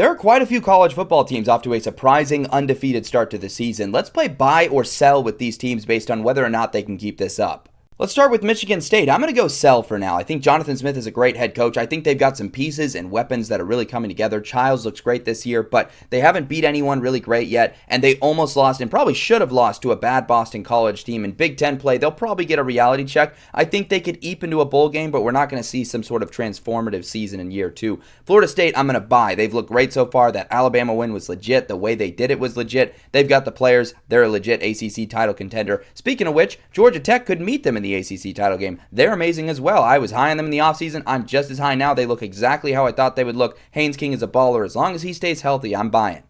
There are quite a few college football teams off to a surprising undefeated start to the season. Let's play buy or sell with these teams based on whether or not they can keep this up. Let's start with Michigan State. I'm going to go sell for now. I think Jonathan Smith is a great head coach. I think they've got some pieces and weapons that are really coming together. Childs looks great this year, but they haven't beat anyone really great yet, and they almost lost and probably should have lost to a bad Boston College team. In Big Ten play, they'll probably get a reality check. I think they could eke into a bowl game, but we're not going to see some sort of transformative season in year two. Florida State, I'm going to buy. They've looked great so far. That Alabama win was legit. The way they did it was legit. They've got the players. They're a legit ACC title contender. Speaking of which, Georgia Tech could meet them in the ACC title game. They're amazing as well. I was high on them in the offseason. I'm just as high now. They look exactly how I thought they would look. Haynes King is a baller. As long as he stays healthy, I'm buying.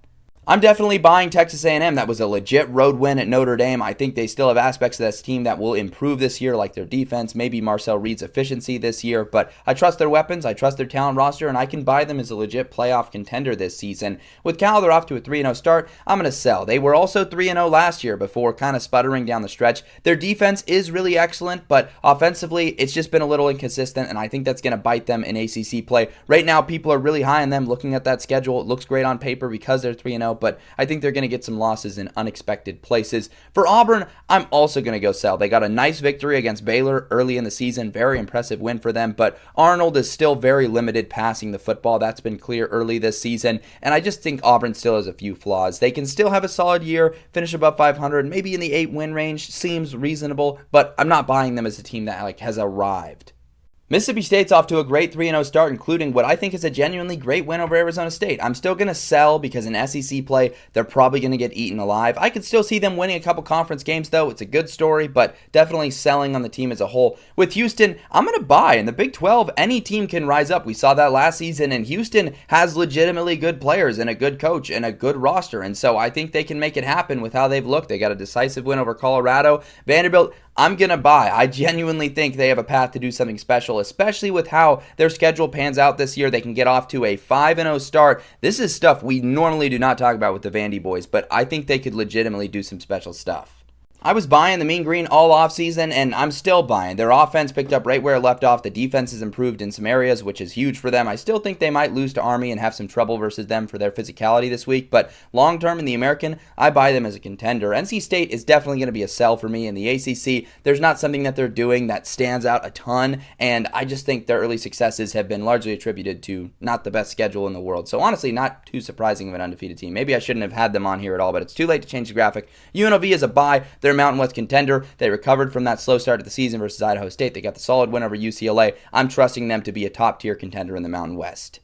I'm definitely buying Texas A&M. That was a legit road win at Notre Dame. I think they still have aspects of this team that will improve this year, like their defense, maybe Marcel Reed's efficiency this year, but I trust their weapons, I trust their talent roster, and I can buy them as a legit playoff contender this season. With Cal, they're off to a 3-0 start. I'm going to sell. They were also 3-0 last year before kind of sputtering down the stretch. Their defense is really excellent, but offensively, it's just been a little inconsistent, and I think that's going to bite them in ACC play. Right now, people are really high on them looking at that schedule. It looks great on paper because they're 3-0, but I think they're going to get some losses in unexpected places. For Auburn, I'm also going to go sell. They got a nice victory against Baylor early in the season. Very impressive win for them, but Arnold is still very limited passing the football. That's been clear early this season, and I just think Auburn still has a few flaws. They can still have a solid year, finish above 500, maybe in the 8-win range. Seems reasonable, but I'm not buying them as a team that has arrived. Mississippi State's off to a great 3-0 start, including what I think is a genuinely great win over Arizona State. I'm still going to sell because in SEC play, they're probably going to get eaten alive. I could still see them winning a couple conference games, though. It's a good story, but definitely selling on the team as a whole. With Houston, I'm going to buy. In the Big 12, any team can rise up. We saw that last season, and Houston has legitimately good players and a good coach and a good roster, and so I think they can make it happen with how they've looked. They got a decisive win over Colorado. Vanderbilt, I'm going to buy. I genuinely think they have a path to do something special, especially with how their schedule pans out this year. They can get off to a 5-0 start. This is stuff we normally do not talk about with the Vandy boys, but I think they could legitimately do some special stuff. I was buying the Mean Green all offseason, and I'm still buying. Their offense picked up right where it left off. The defense has improved in some areas, which is huge for them. I still think they might lose to Army and have some trouble versus them for their physicality this week, but long-term in the American, I buy them as a contender. NC State is definitely going to be a sell for me in the ACC. There's not something that they're doing that stands out a ton, and I just think their early successes have been largely attributed to not the best schedule in the world. So honestly, not too surprising of an undefeated team. Maybe I shouldn't have had them on here at all, but it's too late to change the graphic. UNLV is a buy. They're a Mountain West contender. They recovered from that slow start of the season versus Idaho State. They got the solid win over UCLA. I'm trusting them to be a top-tier contender in the Mountain West.